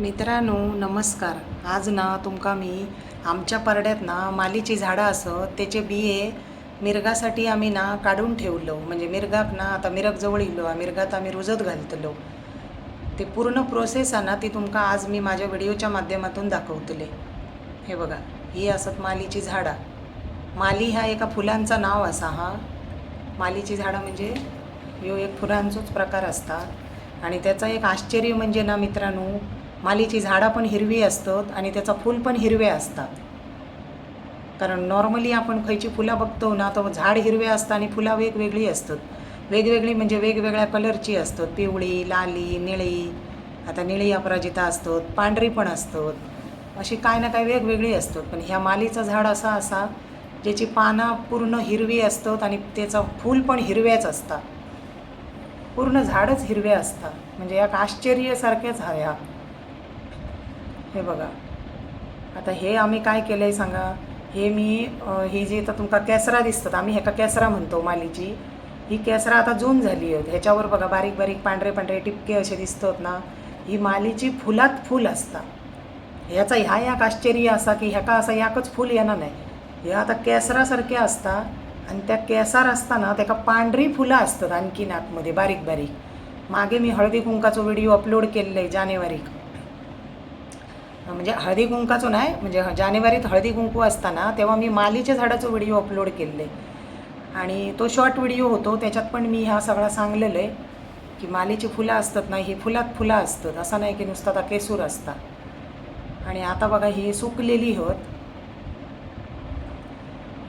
मित्रांनो नमस्कार. आज ना तुमका मी आमच्या परड्यात ना मालीची झाडं असत त्याचे बिये मिरगासाठी आम्ही ना काढून ठेवलो. म्हणजे मिरगाक ना आता मिरग जवळ इलो मिरगात आम्ही रुजत घालतलो. ते पूर्ण प्रोसेस आहे ना ती तुमका आज मी माझ्या व्हिडिओच्या माध्यमातून दाखवतले. हे बघा, ही असत मालीची झाडं. माली हा एका फुलांचा नाव असा. हा मालीची झाडं म्हणजे ह्यो एक फुलांचोच प्रकार असतात. आणि त्याचं एक आश्चर्य म्हणजे ना मित्रांनो, मालीची झाडं पण हिरवी असतात आणि त्याचं फूल पण हिरवे असतात. कारण नॉर्मली आपण खयची फुलं बघतो ना तर झाड हिरवे असतं आणि फुलं वेगवेगळी असतात. वेगवेगळी म्हणजे वेगवेगळ्या कलरची असतात. पिवळी, लाली, निळी. आता निळी अपराजिता असतात, पांढरी पण असतात, अशी काय ना काय वेगवेगळी असतात. पण ह्या मालीचं झाड असा ज्याची पानं पूर्ण हिरवी असतात आणि त्याचं फूल पण हिरव्याच असतात. पूर्ण झाडच हिरवे असतात. म्हणजे एक आश्चर्यासारखेच आहे हा. हे बघा, आता हे आम्ही काय केलं आहे सांगा. हे मी ही जी आता तुमका केसरा दिसतात, आम्ही ह्याका केसरा म्हणतो मालीची. ही केसरा आता जून झाली आहे. ह्याच्यावर बघा बारीक बारीक पांढरे पांढरे टिपके असे दिसतात ना, ही मालीची फुलात फूल असतात. ह्याचा ह्या एक आश्चर्य असा की ह्याका असं याकच फूल येणार नाही. हे आता केसरासारखे असतात आणि त्या केसर असताना त्याका पांढरी फुलं असतात आणखीन आतमध्ये बारीक बारीक. मागे मी हळदी कुंकाचा व्हिडिओ अपलोड केलेला आहे जानेवारीत. म्हणजे हळदी कुंकाचं नाही, म्हणजे जानेवारीत हळदी कुंकू असताना तेव्हा मी मालीच्या झाडाचं व्हिडिओ अपलोड केले. आणि तो शॉर्ट व्हिडिओ होतो, त्याच्यात पण मी ह्या सगळा सांगलेलं आहे की मालीची फुलं असतात ना, ही फुलात फुलं असतात. असं नाही की नुसतं आता केसूर असतात. आणि आता बघा ही सुकलेली होत.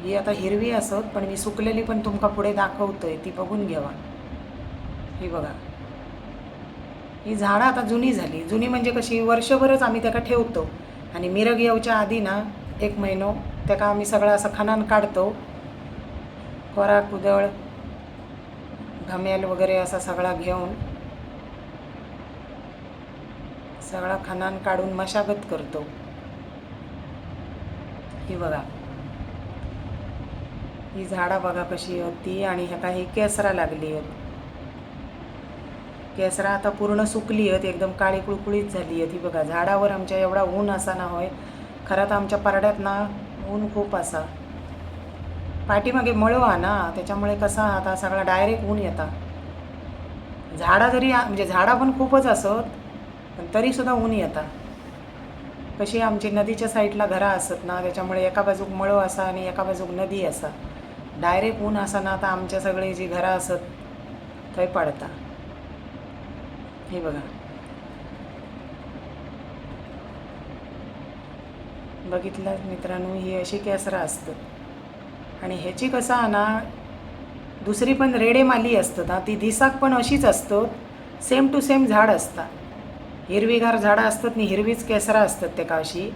ही आता हिरवी असत पण मी सुकलेली पण तुमका पुढे दाखवतोय, ती बघून घ्यावा. ही बघा, ही झाडं आता जुनी झाली. जुनी म्हणजे कशी, वर्षभरच आम्ही त्याका ठेवतो. आणि मिरग येऊच्या आधी ना 1 महिनो त्याका आम्ही सगळं असं खणान काढतो. कोरा कुदळ घमेल वगैरे असा सगळा घेऊन सगळा खणान काढून मशागत करतो. ही बघा, ही झाडं बघा कशी होती. आणि ह्याका ही केसरा लागली होत. केसरा आता पूर्ण सुकली आहेत, एकदम काळी कुळकुळीत झाली आहेत. ही बघा, झाडावर आमच्या एवढा ऊन असा ना होय. खरं तर आमच्या परड्यात ना ऊन खूप असा. पाठीमागे मळो हा ना, त्याच्यामुळे कसा आता सगळा डायरेक्ट ऊन येता. झाडा जरी म्हणजे झाडं पण खूपच असत पण तरीसुद्धा ऊन येता. कशी आमची नदीच्या साईडला घरं असत ना, त्याच्यामुळे एका बाजूक मळो असा आणि एका बाजूक नदी असा. डायरेक्ट ऊन असा ना, आता आमच्या सगळे जी घरं असत थंय पडता. हे बघा, बघितलं मित्रांनो, ही अशी केसरा असतं. आणि ह्याची कसं ना, दुसरी पण रेडेमाली असतात ना, ती दिसाक पण अशीच असतात. सेम टू सेम झाड असतात. हिरवीगार झाडं असतात आणि हिरवीच केसरा असतात ते का अशी.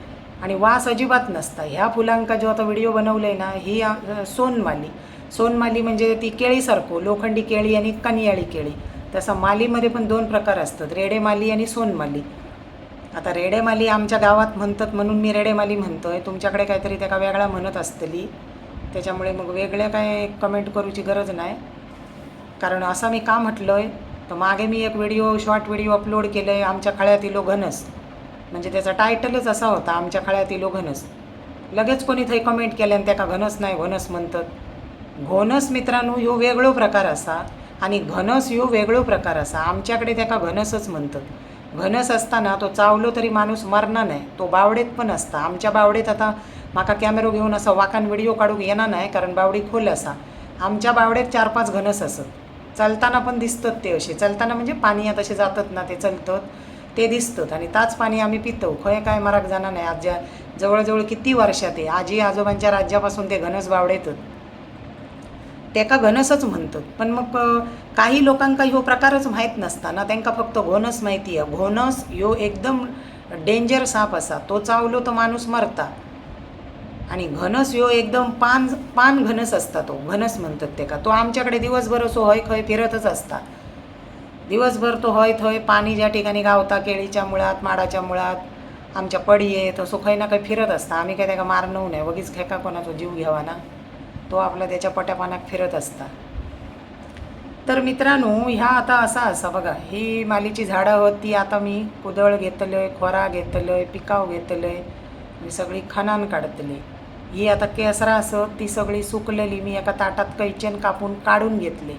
आणि वास अजिबात नसता. ह्या फुलांका जो आता व्हिडिओ बनवलं आहे ना, ही सोनमाली. सोनमाली म्हणजे ती केळीसारखं, लोखंडी केळी आणि कनियाळी केळी. तसं मालीमध्ये पण 2 प्रकार असतात, रेडेमाली आणि सोनमाली. आता रेडेमाली आमच्या गावात म्हणतात म्हणून मी रेडेमाली म्हणतोय. तुमच्याकडे काहीतरी त्याका वेगळा म्हणत असतली, त्याच्यामुळे मग वेगळ्या काय कमेंट करूची गरज नाही. कारण असं मी का म्हटलं आहे, तर मागे मी एक शॉर्ट व्हिडिओ अपलोड केलं आहे, आमच्या खळ्यात इलो घनस. म्हणजे त्याचा टायटलच असा होता, आमच्या खळ्यात इलो घनस. लगेच कोणी थंय कमेंट केल्यान त्याका घनस नाही घनस म्हणतात. घोनस मित्रांनो ह्यो वेगळो प्रकार असा आणि घनस ह्यो वेगळो प्रकार असा. आमच्याकडे त्याका घनसच म्हणतात. घनस असताना तो चावलो तरी माणूस मरणार नाही, तो बावडेत पण असता. आमच्या बावडेत आता माका कॅमेरा घेऊन असं वाकान व्हिडिओ काढूक येणार नाही, कारण बावडी खोल असा. आमच्या बावडेत 4-5 घनस असत. चालताना पण दिसतात ते असे. चालताना म्हणजे पाण्यात असे जातात ना, ते चलतात ते दिसतात. आणि ताच पाणी आम्ही पितो. खय काय मराक जाणार नाही. आज जवळजवळ किती वर्षात आहे, आजी आजोबांच्या राज्यापासून ते घनस बावडेतात. त्याका घनसच म्हणतात. पण मग काही लोकांका ह्यो प्रकारच माहीत नसता ना, त्यांका फक्त घोनस माहिती आहे. घोनस ह्यो एकदम डेंजर साप असा, तो चावलो तर माणूस मरता. आणि घनस ह्यो एकदम पान घनस असता, तो घनस म्हणतात त्याका. तो आमच्याकडे दिवसभर असो होय खय फिरतच असता. दिवसभर तो होय थंय पाणी ज्या ठिकाणी गावता, केळीच्या मुळात, माडाच्या मुळात, आमच्या पडी आहे, तो खय ना काही फिरत असता. आम्ही काय त्याका मारणं नाही, वगीच खेका कोणाचा जीव घ्यावा ना. तो आपला त्याच्या पट्यापानात फिरत असता. तर मित्रांनो, ह्या आता असा बघा, ही मालीची झाडं आहोत ती आता मी कुदळ घेतलंय, खोरा घेतलंय, पिकाव घेतलंय, मी सगळी खणान काढतले. ही आता केसरा असत ती सगळी सुकलेली मी एका ताटात कैचेन कापून काढून घेतले.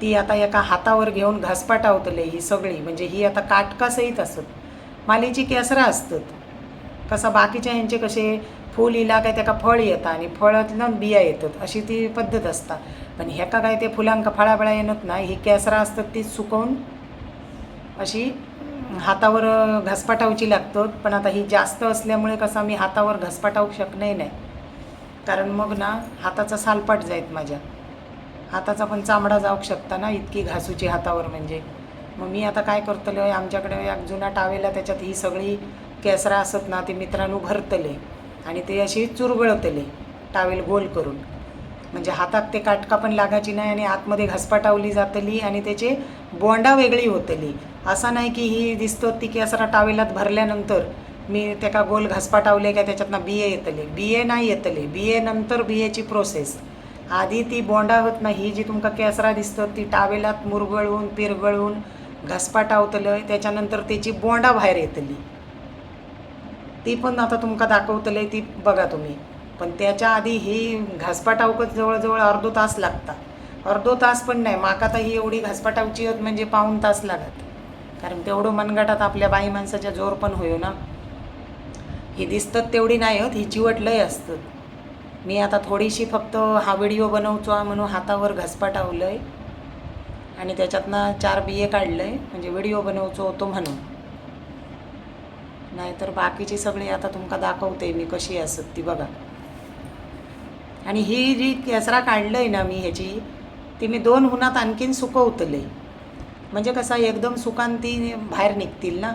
ती आता एका हातावर घेऊन घासपाटावतले ही सगळी, म्हणजे ही आता काटकासहित असत. मालीची केसरा असतात. कसा बाकीच्या ह्यांचे कसे फूल इला काय त्याका फळ येतं आणि फळातलं बिया येतात अशी ती पद्धत असता. पण ह्याका काय ते फुलांका फळाबळा येणत नाही. ही केसरा असतात ती सुकवून अशी हातावर घासपाटावची लागतात. पण आता ही जास्त असल्यामुळे कसं मी हातावर घासपाटावू शकणे नाही, कारण मग ना हाताचा सालपाट जाईत, माझ्या हाताचा पण चामडा जाऊ शकता ना इतकी घासूची हातावर. म्हणजे मग मी आता काय करतलो, आमच्याकडे एक जुना टावेला त्याच्यात ही सगळी केसरा असत ना ती मित्रांनो भरतले आणि ते अशी चुरगळतले टावेल गोल करून, म्हणजे हातात ते काटका पण लागायची नाही आणि आतमध्ये घासपाटावली जातली आणि त्याचे बोंडा वेगळी होतली. असं नाही की ही दिसतो ती केसरा टावेलात भरल्यानंतर मी त्याका गोल घासपाटावले काय त्याच्यातनं बिये येतले. बिये नाही येतले, बिये नंतर बियेची प्रोसेस. आधी ती बोंडा होत नाही. ही जी तुमका केसरा दिसतं ती टावेलात मुरगळून पिरगळून घासपाटावतलं, त्याच्यानंतर त्याची बोंडा बाहेर येतली. ती पण आता तुमका दाखवतले, ती बघा तुम्ही. पण त्याच्या आधी ही घासपाटावकच जवळजवळ अर्धो तास लागता. अर्धो तास पण नाही, माका तर ही एवढी घासपाटावची होत म्हणजे पाऊण तास लागत, कारण तेवढं मनगटात आपल्या बाई माणसाच्या जोर पण होयो ना. ही दिसतात तेवढी नाही होत, ही चिवट लय असतात. मी आता थोडीशी फक्त हा व्हिडिओ बनवचो म्हणून हातावर घासपाटावलंय आणि त्याच्यातनं 4 बिये काढलंय, म्हणजे व्हिडिओ बनवचो होतो म्हणून. नाहीतर बाकीची सगळी आता तुमका दाखवते मी कशी असत ती बघा. आणि ही जी केसरा काढलंय ना मी ह्याची, ती मी 2 उन्हात आणखीन सुकवतले, म्हणजे कसा एकदम सुकान ती बाहेर निघतील ना.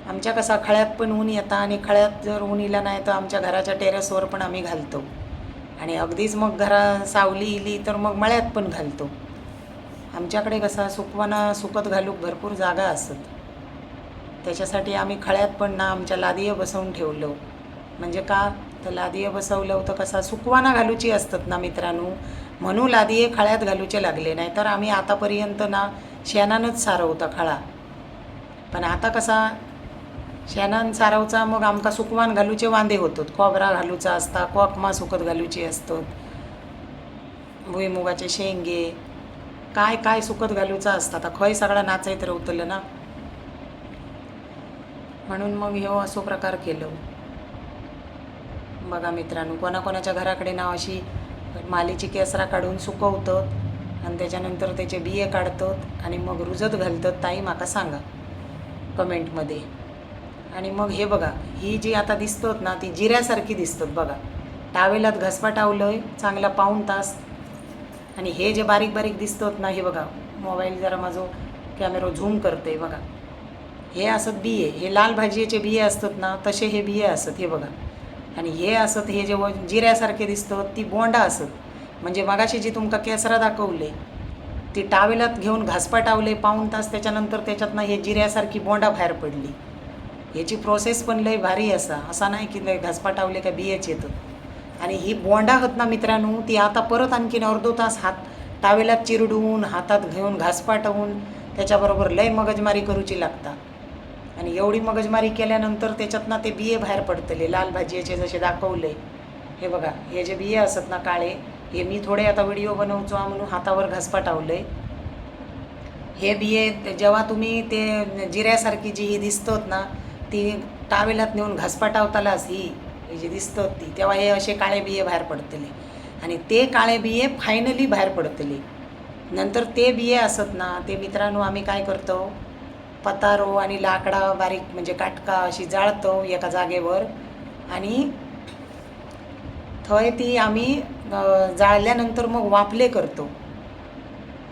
आमच्या कसा खळ्यात पण ऊन येतं आणि खळ्यात जर ऊन इला नाही तर आमच्या घराच्या टेरेसवर पण आम्ही घालतो आणि अगदीच मग सावली इली तर मग मळ्यात पण घालतो. आमच्याकडे कसा सुकत घालूक भरपूर जागा असत, त्याच्यासाठी आम्ही खळ्यात पण ना आमच्या लादीय बसवून ठेवलो. म्हणजे का तर लादीय बसवलं तर कसा सुकवाना घालूची असतात ना मित्रांनो, म्हणून लादीये खळ्यात घालूचे लागले. नाही तर आम्ही आतापर्यंत ना शेणानंच सारवता खळा. पण आता कसा शेणान सारवचा मग आमका सुकवान घालूचे वांदे होतात. खोबरा घालूचा असता, कोकमा सुकत घालूची असतात, भुईमुगाचे शेंगे काय काय सुकत घालूचा असता. आता खय सगळा नाचायत रवतलं ना, म्हणून मग ह्यो असो प्रकार केलो. बघा मित्रांनो, कोणाकोणाच्या घराकडे ना अशी मालीची केसरा काढून सुकवतात आणि त्याच्यानंतर त्याचे बिये काढतात आणि मग रुजत घालतात, ताई माका सांगा कमेंटमध्ये. आणि मग हे बघा, ही जी आता दिसतात ना ती जिऱ्यासारखी दिसतात बघा. टावेलात घासपाटावलंय चांगला पाऊण तास. आणि हे जे बारीक बारीक दिसतात ना, हे बघा, मोबाईल जरा माझं कॅमेरा झूम करते बघा, हे असत बिये. हे लाल भाजीचे बिये असतात ना तसे हे बिये असत, हे बघा. आणि हे असत हे जे जिऱ्यासारखे दिसतात ती बोंडा असत. म्हणजे मगाशी जी तुमका केसरा दाखवले ती टावेलात घेऊन घासपाटावले पाऊण तास, त्याच्यानंतर त्याच्यातनं हे जिऱ्यासारखी बोंडा बाहेर पडली. याची प्रोसेस पण लय भारी असा नाही की लय घासपाटावले का बियेच येतं. आणि ही बोंडा होत ना मित्रांनो, ती आता परत आणखीन अर्धो तास हात टावेलात चिरडून हातात घेऊन घासपाटवून त्याच्याबरोबर लय मगजमारी करूची लागता. आणि एवढी मगजमारी केल्यानंतर त्याच्यातनं ते बिये बाहेर पडतले लाल भाजीचे जसे दाखवले. हे बघा, हे जे बिये असत ना काळे, हे मी थोडे आता व्हिडिओ बनवचो म्हणून हातावर घासपाटावले. हे बिये जेव्हा तुम्ही ते जिऱ्यासारखी जी ही दिसतात ना ती टावेलात नेऊन घासपाटावतालाच ही जी दिसतात ती, तेव्हा हे असे काळे बिये बाहेर पडतले. आणि ते काळे बिये फायनली बाहेर पडतले. नंतर ते बिये असत ना ते मित्रांनो आम्ही काय करतो, पतारो आणि लाकडा बारीक म्हणजे काटका अशी जाळतो एका जागेवर आणि थंय ती आम्ही जाळल्यानंतर मग वाफले करतो.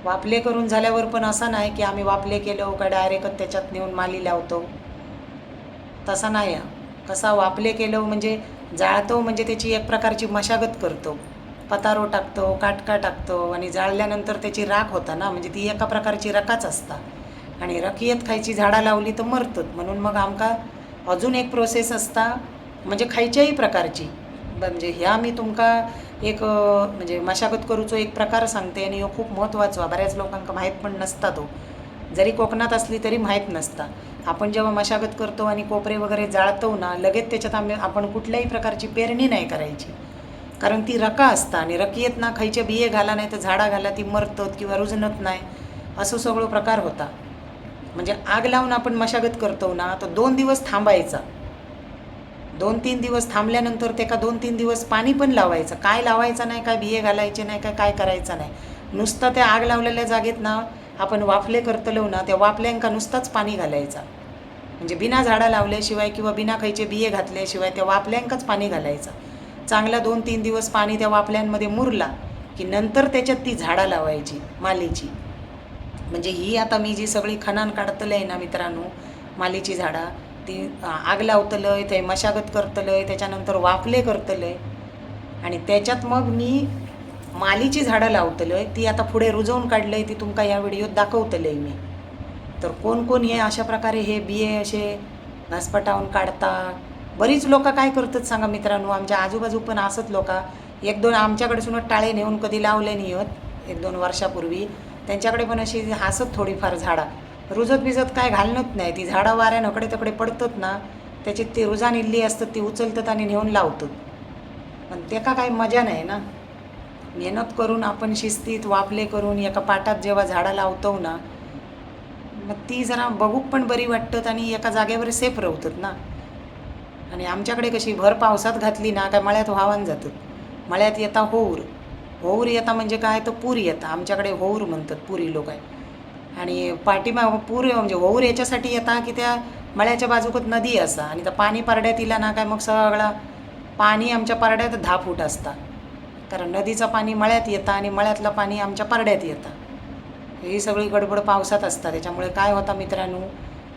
वाफले करून झाल्यावर पण असं नाही की आम्ही वाफले केलो का डायरेक्ट त्याच्यात नेऊन माली लावतो, तसा नाही. कसा वाफले केलो म्हणजे जाळतो म्हणजे त्याची एक प्रकारची मशागत करतो. पतारो टाकतो, काटका टाकतो आणि जाळल्यानंतर त्याची राख होता ना, म्हणजे ती एका प्रकारची रकाच असता. आणि रकियत खायची झाडा लावली तर मरतात. म्हणून मग आमका अजून एक प्रोसेस असता, म्हणजे खायच्याही प्रकारची म्हणजे ह्या मी तुमका एक म्हणजे मशागत करूचो एक प्रकार सांगते आणि ह्यो खूप महत्त्वाचो. बऱ्याच लोकांका माहीत पण नसता तो. जरी कोकणात असली तरी माहीत नसता. आपण जेव्हा मशागत करतो आणि कोपरे वगैरे जाळतो ना, लगेच त्याच्यात आपण कुठल्याही प्रकारची पेरणी नाही करायची. कारण ती रका असता आणि रकीयेत ना खयचे बिये घाला नाही तर झाडा घाला ती मरतात किंवा रुजणत नाही, असं सगळं प्रकार होता. म्हणजे आग लावून आपण मशागत करतो ना, तर 2 दिवस थांबायचा. 2-3 दिवस थांबल्यानंतर ते का 2-3 दिवस पाणी पण लावायचं. काय लावायचं नाही, काय बिये घालायचे नाही, काय करायचं नाही. नुसतं त्या आग लावलेल्या जागेत ना आपण वाफले करतलो ना, त्या वाफल्यांका नुसताच पाणी घालायचा. म्हणजे बिना झाडं लावल्याशिवाय किंवा बिना खयचे बिये घातल्याशिवाय त्या वाफल्यांकाच पाणी घालायचं. चांगला 2-3 दिवस पाणी त्या वाफल्यांमध्ये मुरला की नंतर त्याच्यात ती झाडं लावायची मालीची. म्हणजे ही आता मी जी सगळी खणान काढतलं आहे ना मित्रांनो, मालीची झाडं ती आग लावतलंय, ते मशागत करतलंय, त्याच्यानंतर वाफले करतलंय आणि त्याच्यात मग मी मालीची झाडं लावतलंय. ती आता पुढे रुजवून काढलंय, ती तुमका या व्हिडिओत दाखवतलंय मी. तर कोण कोण हे अशा प्रकारे हे बिये असे घासपटावून काढता. बरीच लोक काय करतात सांगा मित्रांनो, आमच्या आजूबाजू पण असत लोक. 1-2 आमच्याकडे सुद्धा टाळे नेऊन कधी लावले नाही होत 1-2 वर्षापूर्वी. त्यांच्याकडे पण अशी हसत थोडीफार झाडा रुजत बिजत काय घालणत नाही. ती झाडं वाऱ्यानं कडे तकडे पडतात ना, त्याची ती रुजान इल्ली असतात, ती उचलतात आणि नेऊन लावतात. पण ते का काही मजा नाही ना. मेहनत करून आपण शिस्तीत वाफले करून एका पाटात जेव्हा झाडं लावतो ना, मग ती जरा बघूक पण बरी वाटतात आणि एका जागेवर सेफ राहतात ना. आणि आमच्याकडे कशी भर पावसात घातली ना काय मळ्यात व्हावान जातात. मळ्यात येता होऊर. होऊर येता म्हणजे काय तर पूर येता. आमच्याकडे होऊर म्हणतात पुरी लोक आहे. आणि पूर म्हणजे होऊर याच्यासाठी येता की त्या मळ्याच्या बाजूकत नदी असा आणि त्या पाणी परड्यात इला ना काय मग सगळा पाणी आमच्या परड्यात 10 फूट असता. कारण नदीचं पाणी मळ्यात येतं आणि मळ्यातलं पाणी आमच्या परड्यात येतं. ही सगळी गडबड पावसात असतात. त्याच्यामुळे काय होता मित्रांनो,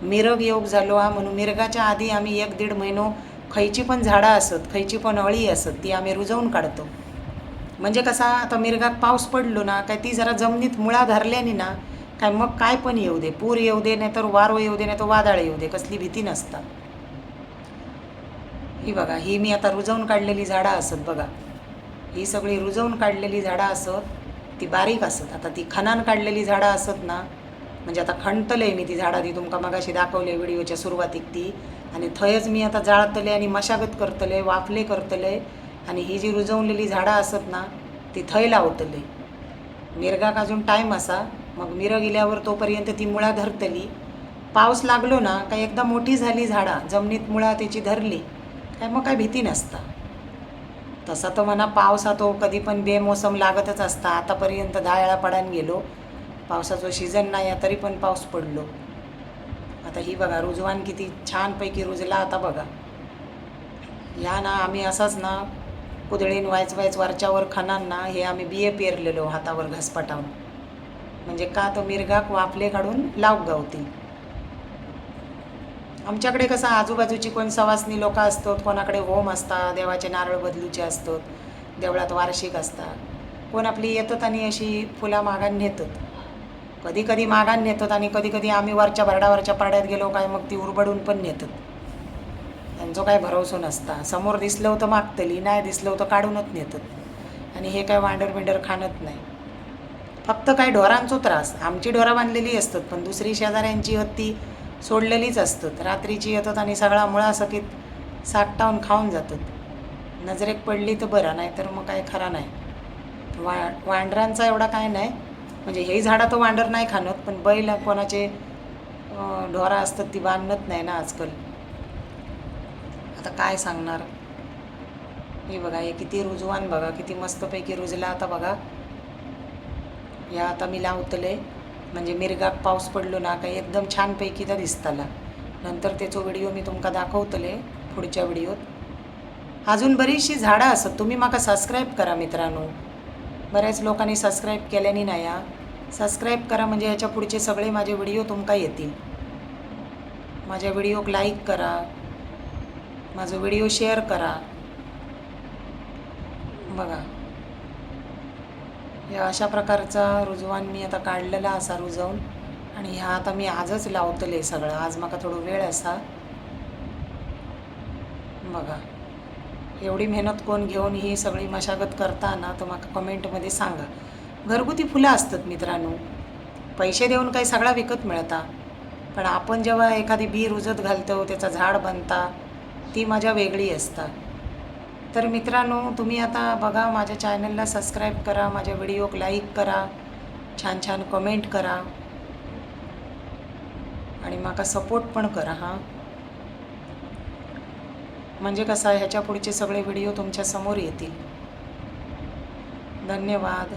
मिरग योग झालो हा. म्हणून मिरगाच्या आधी आम्ही 1-1.5 महिनो खयची पण झाडं असत, खयची पण अळी असत, ती आम्ही रुजवून काढतो. म्हणजे कसा आता मिरगात पाऊस पडलो ना काय ती जरा जमिनीत मुळा धरल्याने ना काय मग काय पण येऊ दे, पूर येऊ दे नाही तर वारो येऊ दे नाही तर वादळ येऊ दे, कसली भीती नसता. ही बघा, ही मी आता रुजवून काढलेली झाडं असत बघा. ही सगळी रुजवून काढलेली झाडं असत, ती बारीक असत. आता ती खणान काढलेली झाडं असत ना, म्हणजे आता खणतले मी ती झाडं, ती तुमका मगाशी दाखवले व्हिडिओच्या सुरुवातीक ती. आणि थंयच मी आता जाळतले आणि मशागत करतले, वाफले करतले. आणि ही जी रुजवलेली झाडं असत ना ती थंय लावतले. मिरगाक अजून टाईम असा, मग मिरग इल्यावर तोपर्यंत ती मुळा धरतली. पाऊस लागलो ना काय एकदा मोठी झाली झाडा, जमिनीत मुळा त्याची धरली काय मग काय भीती नसता. तसा तर म्हणा पावसा तो कधी पण बेमोसम लागतच असता. आतापर्यंत 10 वेळा पडान गेलो. पावसाचं सीझन नाही तरी पण पाऊस पडलो. आता ही बघा रुजवान किती छानपैकी रुजला आता बघा. या ना आम्ही असाच ना कुदळीन वायच वरच्यावर खणान ना हे आम्ही बिये पेरलेलो हातावर घासपटावून. म्हणजे का तो मिरगाक वाफले काढून लाव गावतील. आमच्याकडे कसं आजूबाजूची कोण सवासनी लोक असतात, कोणाकडे होम असतात, देवाचे नारळ बदलूचे असतात, देवळात वार्षिक असतात. कोण आपली येतात आणि अशी फुला मागान नेतात. कधी कधी मागान नेतात आणि कधी कधी आम्ही वरच्या भरडावरच्या पाड्यात गेलो काय मग ती उरबडून पण नेतात. त्यांचं काय भरोसा नसता. समोर दिसलं होतं मागतली, नाही दिसलं होतं काढूनच नेतात. आणि हे काय वांडर बिंडर खाणत नाही. फक्त काय ढोरांचा त्रास. आमची ढोरा बांधलेली असतात पण दुसरी शेजाऱ्यांची हत्ती सोडलेलीच असतात. रात्रीची येतात आणि सगळा मुळा सकीत साकटावून खाऊन जातात. नजरेक पडली तर बरं, नाही तर मग काय खरा नाही. वांढरांचा एवढा काय नाही. म्हणजे हे झाडं तर वांढर नाही खाणत, पण बैल कोणाचे ढोरा असतात ती बांधत नाही ना आजकाल. आता काय सांगणार. हे बघा, हे किती रुजवान बघा, किती मस्तपैकी रुजला आता बघा. या आता मी लावतले म्हणजे मिरगाक पाऊस पडलो ना काही एकदम छानपैकी तर दिसताला. नंतर त्याचा व्हिडिओ मी तुमका दाखवतले पुढच्या व्हिडिओत. अजून बरीचशी झाडं असत. तुम्ही माका सबस्क्राईब करा मित्रांनो. बऱ्याच लोकांनी सबस्क्राईब केल्याने नाही. सबस्क्राईब करा म्हणजे याच्या पुढचे सगळे माझे व्हिडिओ तुमका येतील. माझ्या व्हिडिओक लाईक करा, माझा व्हिडिओ शेअर करा. बघा, या अशा प्रकारचा रुजवान मी आता काढलेला असा रुजवून. आणि ह्या आता मी आजच लावतले सगळं. आज माका थोडं वेळ असा. बघा, एवढी मेहनत कोण घेऊन ही सगळी मशागत करता ना, तर म्हाका कमेंटमध्ये सांगा. घरगुती फुलं असतात मित्रांनो, पैसे देऊन काही सगळा विकत मिळता, पण आपण जेव्हा एखादी बी रुजत घालतो, त्याचं झाड बनता, ती मजा वेगळी असता. तर मित्रांनो, तुम्ही आता बघा, माझ्या चॅनलला सबस्क्राईब करा, माझ्या व्हिडिओक लाईक करा, छान छान कमेंट करा आणि माका सपोर्ट पण करा हां. म्हणजे कसं ह्याच्या पुढचे सगळे व्हिडिओ तुमच्या समोर येतील. धन्यवाद.